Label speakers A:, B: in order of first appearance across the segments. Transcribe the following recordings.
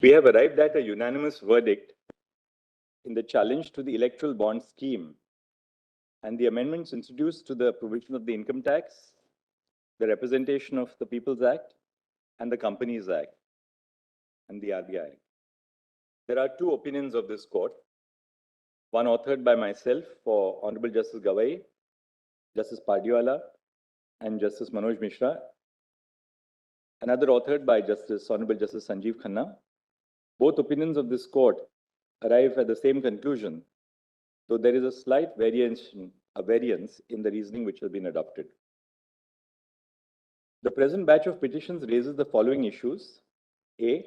A: We have arrived at a unanimous verdict in the challenge to the Electoral Bond Scheme and the amendments introduced to the provision of the Income Tax, the Representation of the People's Act, and the Companies Act, and the RBI. There are two opinions of this court, one authored by myself for Honorable Justice Gawai, Justice Pardiwala, and Justice Manoj Mishra, another authored by Honorable Justice Sanjeev Khanna. Both opinions of this court arrive at the same conclusion, though there is a slight variance in the reasoning which has been adopted. The present batch of petitions raises the following issues. A,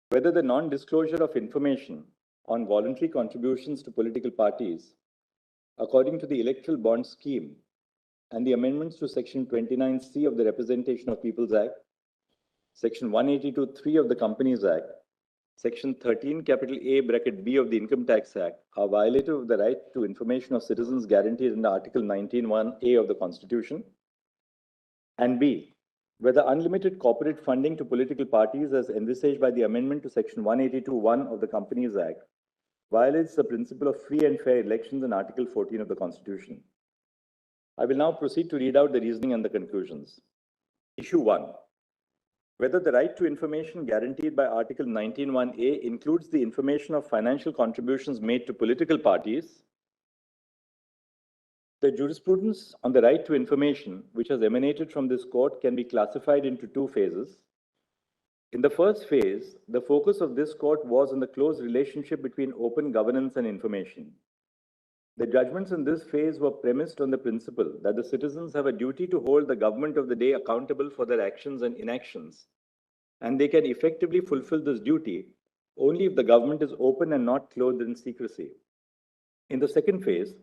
A: whether the non-disclosure of information on voluntary contributions to political parties according to the Electoral Bond Scheme and the amendments to Section 29C of the Representation of People's Act, Section 182(3) of the Companies Act, Section 13(a)(b) of the Income Tax Act are violative of the right to information of citizens guaranteed under Article 19(1)(a) of the Constitution. And B, whether unlimited corporate funding to political parties as envisaged by the amendment to Section 182(1) of the Companies Act violates the principle of free and fair elections in Article 14 of the Constitution. I will now proceed to read out the reasoning and the conclusions. Issue 1. Whether the right to information guaranteed by Article 19(1)(a) includes the information of financial contributions made to political parties. The jurisprudence on the right to information, which has emanated from this court, can be classified into two phases. In the first phase, the focus of this court was on the close relationship between open governance and information. The judgments in this phase were premised on the principle that the citizens have a duty to hold the government of the day accountable for their actions and inactions, and they can effectively fulfill this duty only if the government is open and not clothed in secrecy. In the second phase,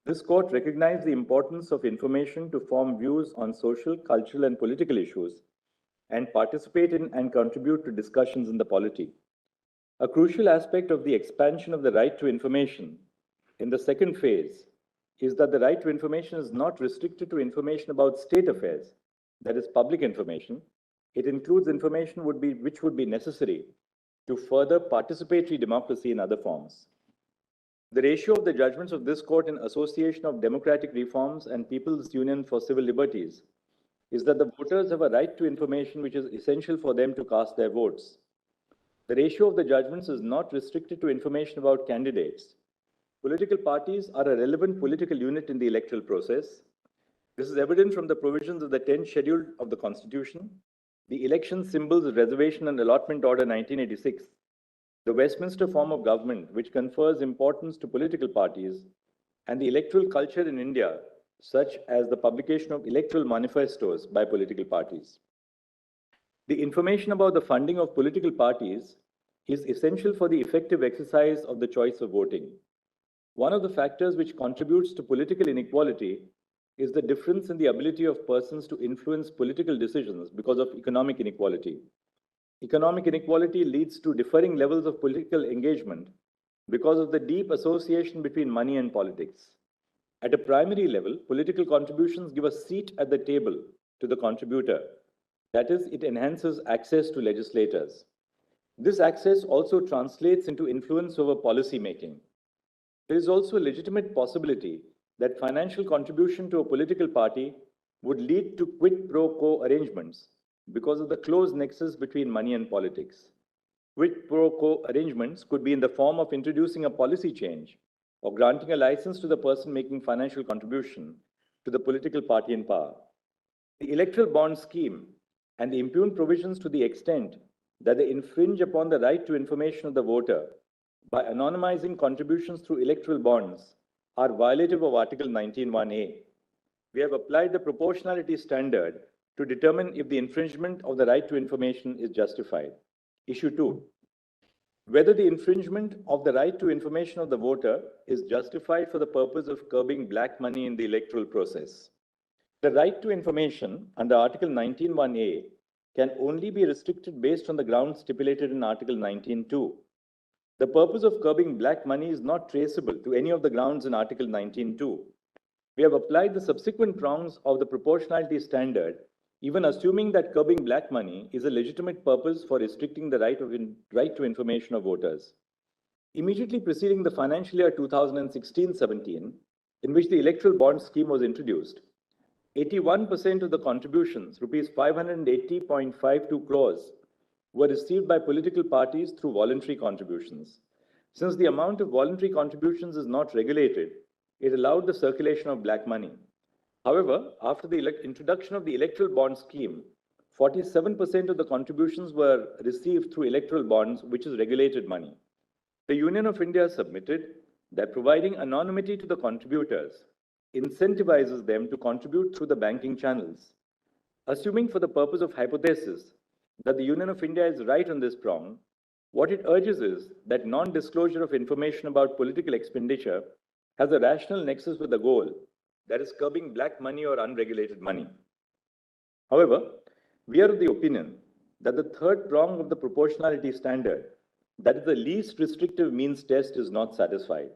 A: this court recognized the importance of information to form views on social, cultural, and political issues and participate in and contribute to discussions in the polity. A crucial aspect of the expansion of the right to information in the second phase is that the right to information is not restricted to information about state affairs, that is public information. It includes information which would be necessary to further participatory democracy in other forms. The ratio of the judgments of this court in Association of Democratic Reforms and People's Union for Civil Liberties is that the voters have a right to information which is essential for them to cast their votes. The ratio of the judgments is not restricted to information about candidates. Political parties are a relevant political unit in the electoral process. This is evident from the provisions of the 10th schedule of the Constitution, the Election Symbols Reservation and Allotment Order 1986, the Westminster form of government, which confers importance to political parties, and the electoral culture in India, such as the publication of electoral manifestos by political parties. The information about the funding of political parties is essential for the effective exercise of the choice of voting. One of the factors which contributes to political inequality is the difference in the ability of persons to influence political decisions because of economic inequality. Economic inequality leads to differing levels of political engagement because of the deep association between money and politics. At a primary level, political contributions give a seat at the table to the contributor. That is, it enhances access to legislators. This access also translates into influence over policy making. There is also a legitimate possibility that financial contribution to a political party would lead to quid pro quo arrangements because of the close nexus between money and politics. Quid pro quo arrangements could be in the form of introducing a policy change or granting a license to the person making financial contribution to the political party in power. The Electoral Bond Scheme and the impugned provisions to the extent that they infringe upon the right to information of the voter by anonymizing contributions through electoral bonds are violative of Article 19(1)(a). We have applied the proportionality standard to determine if the infringement of the right to information is justified. Issue 2. Whether the infringement of the right to information of the voter is justified for the purpose of curbing black money in the electoral process. The right to information under Article 19(1)(a) can only be restricted based on the grounds stipulated in Article 19(2). The purpose of curbing black money is not traceable to any of the grounds in Article 19(2). We have applied the subsequent prongs of the proportionality standard even assuming that curbing black money is a legitimate purpose for restricting the right to information of voters. Immediately preceding the financial year 2016-17, in which the Electoral Bond Scheme was introduced, 81% of the contributions, rupees 580.52 crores, were received by political parties through voluntary contributions. Since the amount of voluntary contributions is not regulated, it allowed the circulation of black money. However, after the introduction of the Electoral Bond Scheme, 47% of the contributions were received through electoral bonds, which is regulated money. The Union of India submitted that providing anonymity to the contributors incentivizes them to contribute through the banking channels. Assuming for the purpose of hypothesis that the Union of India is right on this prong, what it urges is that non-disclosure of information about political expenditure has a rational nexus with the goal, that is curbing black money or unregulated money. However, we are of the opinion that the third prong of the proportionality standard, that is the least restrictive means test, is not satisfied.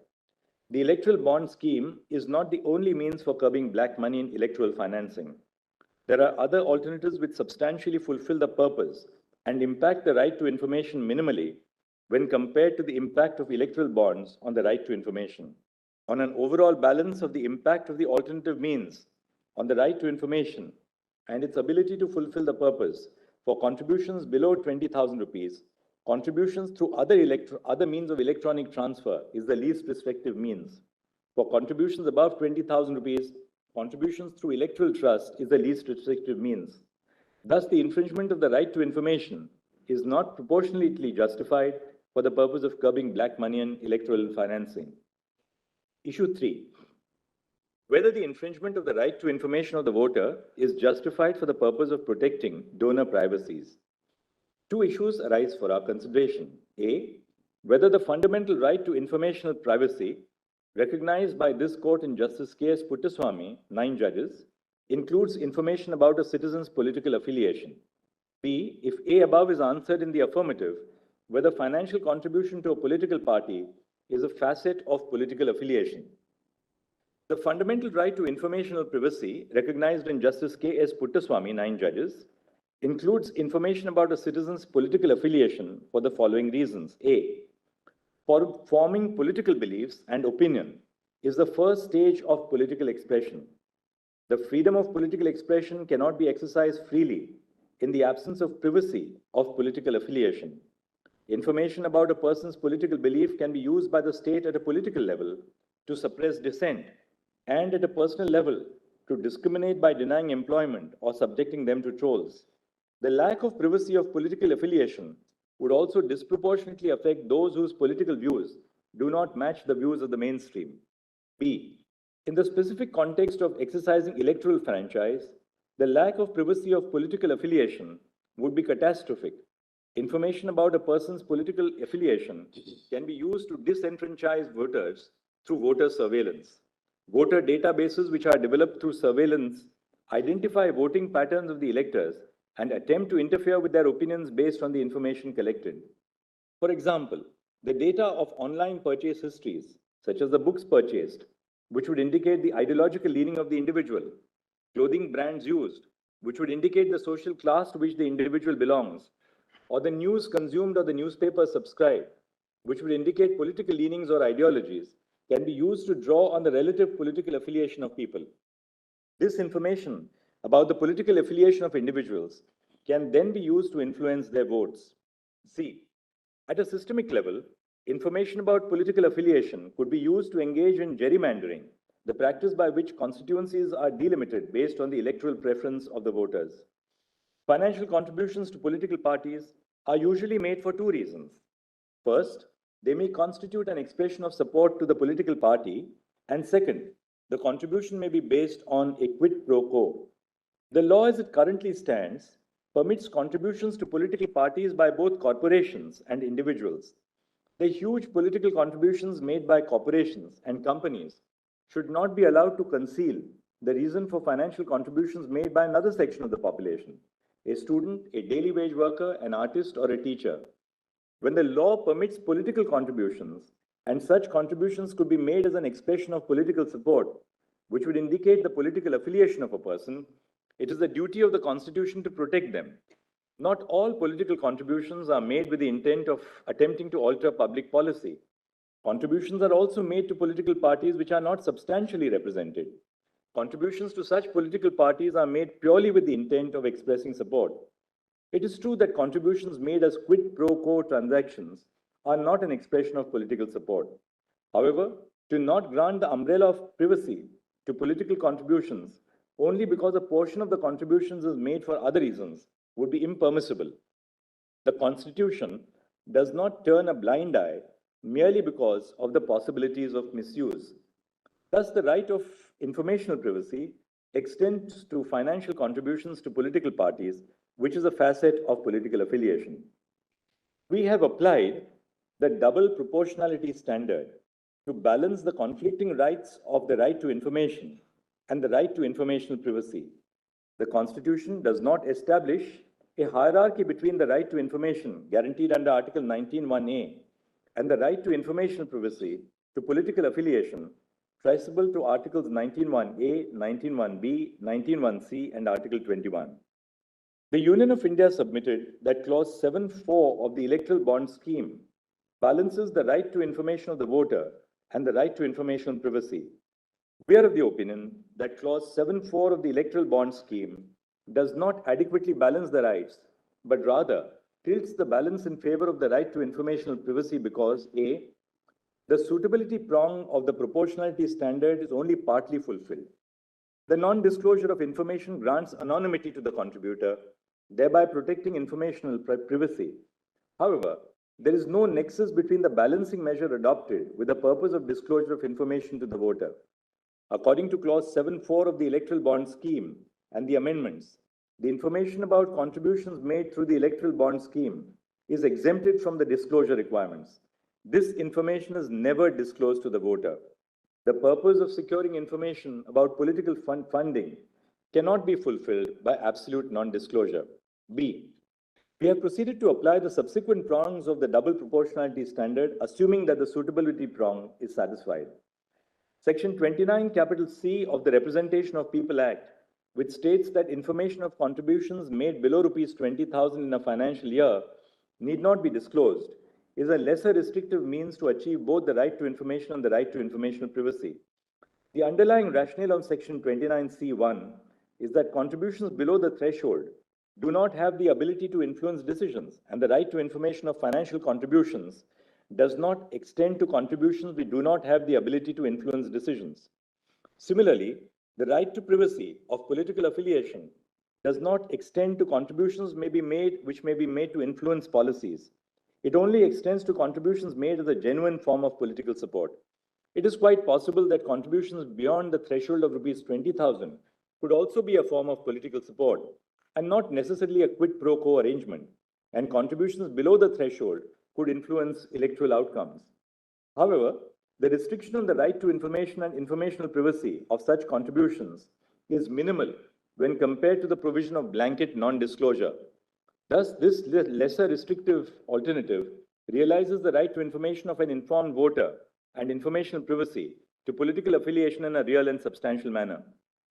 A: The Electoral Bond Scheme is not the only means for curbing black money in electoral financing. There are other alternatives which substantially fulfill the purpose and impact the right to information minimally when compared to the impact of electoral bonds on the right to information. On an overall balance of the impact of the alternative means on the right to information and its ability to fulfill the purpose, for contributions below 20,000 rupees, contributions through other means of electronic transfer is the least restrictive means. For contributions above 20,000 rupees, contributions through electoral trust is the least restrictive means. Thus, the infringement of the right to information is not proportionately justified for the purpose of curbing black money and electoral financing. Issue 3. Whether the infringement of the right to information of the voter is justified for the purpose of protecting donor privacies. Two issues arise for our consideration. A, whether the fundamental right to informational privacy recognized by this court in Justice K.S. Puttaswamy, 9 judges, includes information about a citizen's political affiliation. B, if A above is answered in the affirmative, whether financial contribution to a political party is a facet of political affiliation. The fundamental right to informational privacy recognized in Justice K.S. Puttaswamy, 9 judges, includes information about a citizen's political affiliation for the following reasons. A, forming political beliefs and opinion is the first stage of political expression. The freedom of political expression cannot be exercised freely in the absence of privacy of political affiliation. Information about a person's political belief can be used by the state at a political level to suppress dissent and at a personal level to discriminate by denying employment or subjecting them to trolls. The lack of privacy of political affiliation would also disproportionately affect those whose political views do not match the views of the mainstream. B, in the specific context of exercising electoral franchise, the lack of privacy of political affiliation would be catastrophic. Information about a person's political affiliation can be used to disenfranchise voters through voter surveillance. Voter databases which are developed through surveillance identify voting patterns of the electors and attempt to interfere with their opinions based on the information collected. For example, the data of online purchase histories, such as the books purchased, which would indicate the ideological leaning of the individual, clothing brands used, which would indicate the social class to which the individual belongs, or the news consumed or the newspaper subscribed, which would indicate political leanings or ideologies, can be used to draw on the relative political affiliation of people. This information about the political affiliation of individuals can then be used to influence their votes. C, at a systemic level, information about political affiliation could be used to engage in gerrymandering, the practice by which constituencies are delimited based on the electoral preference of the voters. Financial contributions to political parties are usually made for two reasons. First, they may constitute an expression of support to the political party, and second, the contribution may be based on a quid pro quo. The law as it currently stands permits contributions to political parties by both corporations and individuals. The huge political contributions made by corporations and companies should not be allowed to conceal the reason for financial contributions made by another section of the population, a student, a daily wage worker, an artist, or a teacher. When the law permits political contributions, and such contributions could be made as an expression of political support, which would indicate the political affiliation of a person, It is the duty of the Constitution to protect them. Not all political contributions are made with the intent of attempting to alter public policy. Contributions are also made to political parties which are not substantially represented. Contributions to such political parties are made purely with the intent of expressing support. It is true that contributions made as quid pro quo transactions are not an expression of political support. However, to not grant the umbrella of privacy to political contributions only because a portion of the contributions is made for other reasons would be impermissible. The Constitution does not turn a blind eye merely because of the possibilities of misuse. Thus, the right of informational privacy extends to financial contributions to political parties, which is a facet of political affiliation. We have applied the double proportionality standard to balance the conflicting rights of the right to information and the right to informational privacy. The Constitution does not establish a hierarchy between the right to information guaranteed under Article 19(1)(a) and the right to informational privacy to political affiliation traceable to Articles 19(1)(a), 19(1)(b), 19(1)(c), and Article 21. The Union of India submitted that Clause 7(4) of the Electoral Bond Scheme balances the right to information of the voter and the right to informational privacy. We are of the opinion that Clause 7(4) of the Electoral Bond Scheme does not adequately balance the rights, but rather tilts the balance in favor of the right to informational privacy because A, the suitability prong of the proportionality standard is only partly fulfilled. The non-disclosure of information grants anonymity to the contributor, thereby protecting informational privacy. However, there is no nexus between the balancing measure adopted with the purpose of disclosure of information to the voter. According to Clause 7(4) of the Electoral Bond Scheme and the amendments, the information about contributions made through the Electoral Bond Scheme is exempted from the disclosure requirements. This information is never disclosed to the voter. The purpose of securing information about political funding cannot be fulfilled by absolute non-disclosure. B. We have proceeded to apply the subsequent prongs of the double proportionality standard, assuming that the suitability prong is satisfied. Section 29, capital C of the Representation of People Act, which states that information of contributions made below rupees 20,000 in a financial year need not be disclosed, is a lesser restrictive means to achieve both the right to information and the right to informational privacy. The underlying rationale of Section 29(c)(1) is that contributions below the threshold do not have the ability to influence decisions, and the right to information of financial contributions does not extend to contributions which do not have the ability to influence decisions. Similarly, the right to privacy of political affiliation does not extend to contributions which may be made to influence policies. It only extends to contributions made as a genuine form of political support. It is quite possible that contributions beyond the threshold of rupees 20,000 could also be a form of political support and not necessarily a quid pro quo arrangement, and contributions below the threshold could influence electoral outcomes. However, the restriction on the right to information and informational privacy of such contributions is minimal when compared to the provision of blanket non-disclosure. Thus, this lesser restrictive alternative realizes the right to information of an informed voter and informational privacy to political affiliation in a real and substantial manner.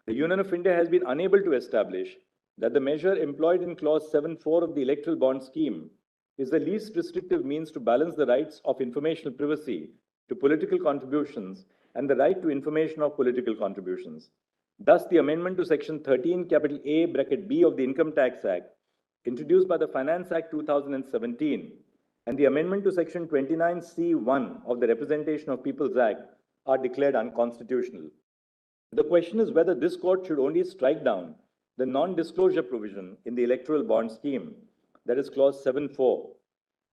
A: The Union of India has been unable to establish that the measure employed in Clause 7(4) of the Electoral Bond Scheme is the least restrictive means to balance the rights of informational privacy to political contributions and the right to information of political contributions. Thus, the amendment to Section 13, capital A, bracket B of the Income Tax Act, introduced by the Finance Act 2017, and the amendment to Section 29(c)(1) of the Representation of People's Act are declared unconstitutional. The question is whether this court should only strike down the non-disclosure provision in the Electoral Bond Scheme, that is Clause 7(4).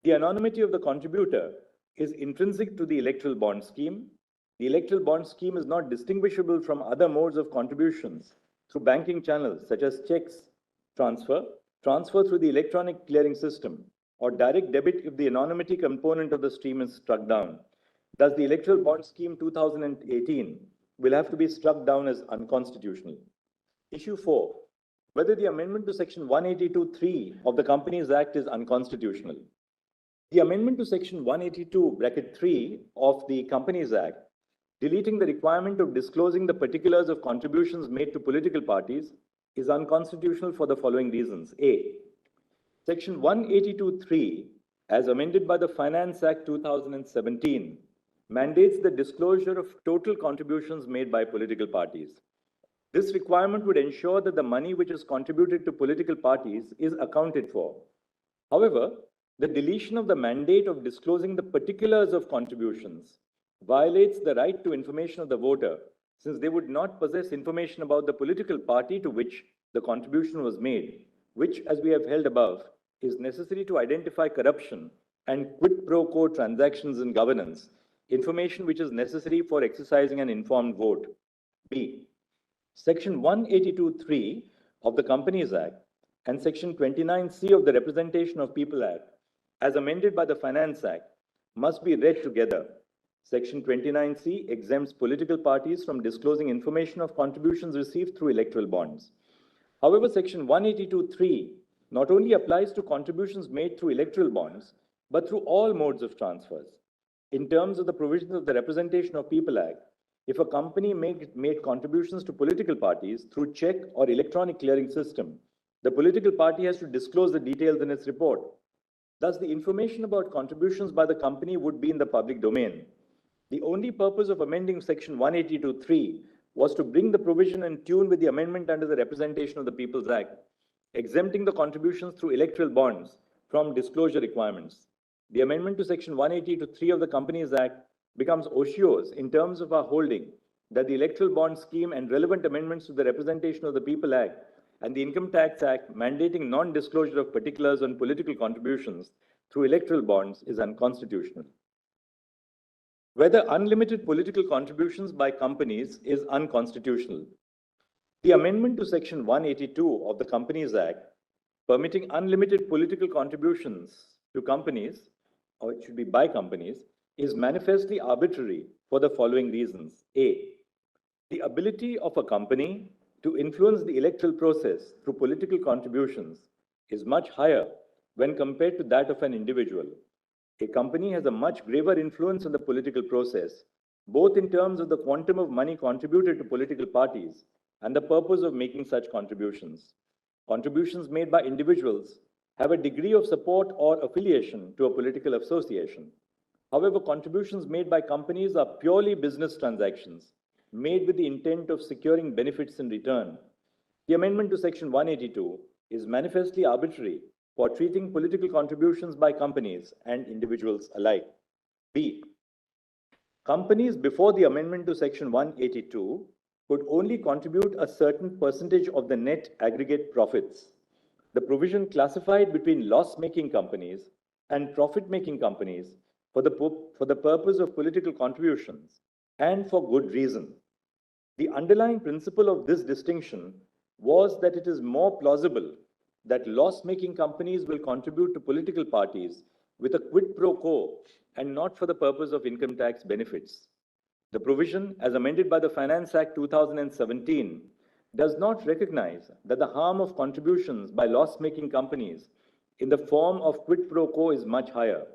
A: The anonymity of the contributor is intrinsic to the Electoral Bond Scheme. The Electoral Bond Scheme is not distinguishable from other modes of contributions through banking channels such as checks, transfer through the electronic clearing system, or direct debit if the anonymity component of the stream is struck down. Thus, the Electoral Bond Scheme 2018 will have to be struck down as unconstitutional. Issue 4. Whether the amendment to Section 182(3) of the Companies Act is unconstitutional. The amendment to Section 182(3) of the Companies Act, deleting the requirement of disclosing the particulars of contributions made to political parties, is unconstitutional for the following reasons. A. Section 182(3), as amended by the Finance Act 2017, mandates the disclosure of total contributions made by political parties. This requirement would ensure that the money which is contributed to political parties is accounted for. However, the deletion of the mandate of disclosing the particulars of contributions violates the right to information of the voter, since they would not possess information about the political party to which the contribution was made, which, as we have held above, is necessary to identify corruption and quid pro quo transactions in governance, information which is necessary for exercising an informed vote. B. Section 182(3) of the Companies Act and Section 29C of the Representation of People Act, as amended by the Finance Act, must be read together. Section 29C exempts political parties from disclosing information of contributions received through electoral bonds. However, Section 182(3) not only applies to contributions made through electoral bonds, but through all modes of transfers. In terms of the provisions of the Representation of People Act, if a company made contributions to political parties through check or electronic clearing system, the political party has to disclose the details in its report. Thus, the information about contributions by the company would be in the public domain. The only purpose of amending Section 182(3) was to bring the provision in tune with the amendment under the Representation of the People's Act, exempting the contributions through electoral bonds from disclosure requirements. The amendment to Section 182(3) of the Companies Act becomes otiose in terms of our holding that the Electoral Bond Scheme and relevant amendments to the Representation of the People Act and the Income Tax Act mandating non-disclosure of particulars on political contributions through electoral bonds is unconstitutional. Whether unlimited political contributions by companies is unconstitutional. The amendment to Section 182 of the Companies Act, permitting unlimited political contributions to companies, or it should be by companies, is manifestly arbitrary for the following reasons. A. The ability of a company to influence the electoral process through political contributions is much higher when compared to that of an individual. A company has a much graver influence on the political process, both in terms of the quantum of money contributed to political parties and the purpose of making such contributions. Contributions made by individuals have a degree of support or affiliation to a political association. However, contributions made by companies are purely business transactions, made with the intent of securing benefits in return. The amendment to Section 182 is manifestly arbitrary for treating political contributions by companies and individuals alike. B. Companies before the amendment to Section 182 could only contribute a certain percentage of the net aggregate profits. The provision classified between loss-making companies and profit-making companies for the purpose of political contributions, and for good reason. The underlying principle of this distinction was that it is more plausible that loss-making companies will contribute to political parties with a quid pro quo and not for the purpose of income tax benefits. The provision, as amended by the Finance Act 2017, does not recognize that the harm of contributions by loss-making companies in the form of quid pro quo is much higher.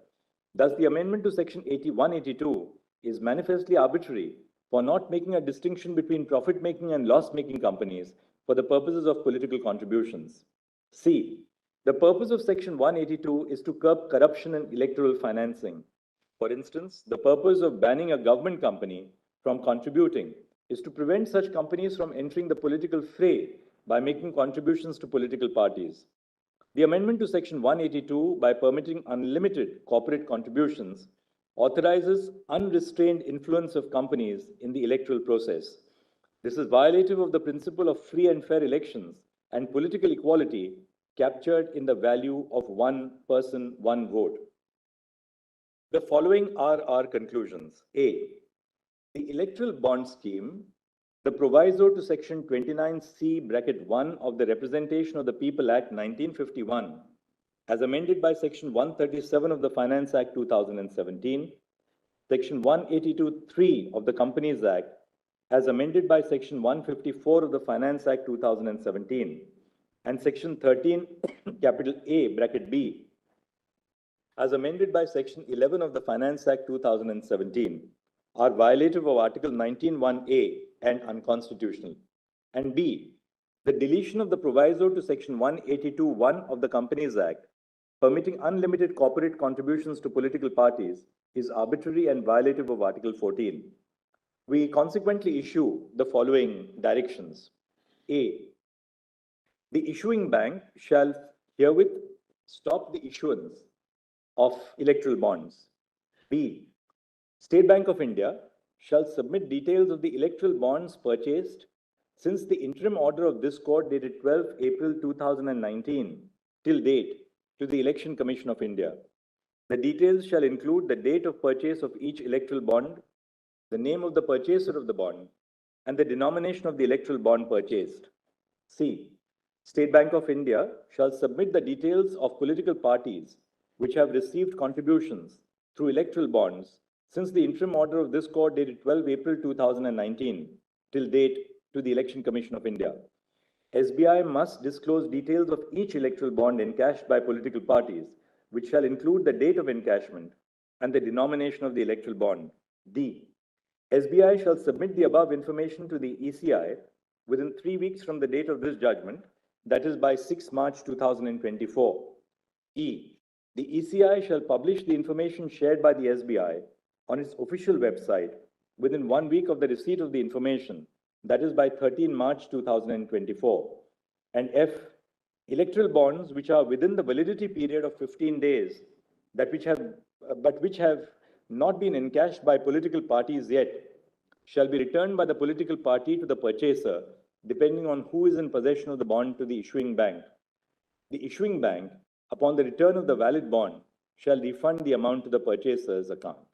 A: Thus, the amendment to Section 182 is manifestly arbitrary for not making a distinction between profit-making and loss-making companies for the purposes of political contributions. C. The purpose of Section 182 is to curb corruption and electoral financing. For instance, the purpose of banning a government company from contributing is to prevent such companies from entering the political fray by making contributions to political parties. The amendment to Section 182, by permitting unlimited corporate contributions, authorizes unrestrained influence of companies in the electoral process. This is violative of the principle of free and fair elections and political equality captured in the value of one person, one vote. The following are our conclusions. A. The Electoral Bond Scheme, the proviso to Section 29C(1) of the Representation of the People Act 1951, as amended by Section 137 of the Finance Act 2017, Section 182(3) of the Companies Act, as amended by Section 154 of the Finance Act 2017, and Section 13 capital A(b), as amended by Section 11 of the Finance Act 2017, are violative of Article 19(1)(a) and unconstitutional. And B, The deletion of the proviso to Section 182(1) of the Companies Act, permitting unlimited corporate contributions to political parties, is arbitrary and violative of Article 14. We consequently issue the following directions. A. The issuing bank shall herewith stop the issuance of electoral bonds. B. State Bank of India shall submit details of the electoral bonds purchased since the interim order of this court dated 12 April 2019 till date to the Election Commission of India. The details shall include the date of purchase of each electoral bond, the name of the purchaser of the bond, and the denomination of the electoral bond purchased. C. State Bank of India shall submit the details of political parties which have received contributions through electoral bonds since the interim order of this court dated 12 April 2019 till date to the Election Commission of India. SBI must disclose details of each electoral bond encashed by political parties, which shall include the date of encashment and the denomination of the electoral bond. D. SBI shall submit the above information to the ECI within 3 weeks from the date of this judgment, that is by 6 March 2024. E. The ECI shall publish the information shared by the SBI on its official website within 1 week of the receipt of the information, that is by 13 March 2024. And F. Electoral bonds which are within the validity period of 15 days which have not been encashed by political parties yet shall be returned by the political party to the purchaser, depending on who is in possession of the bond to the issuing bank. The issuing bank, upon the return of the valid bond, shall refund the amount to the purchaser's account.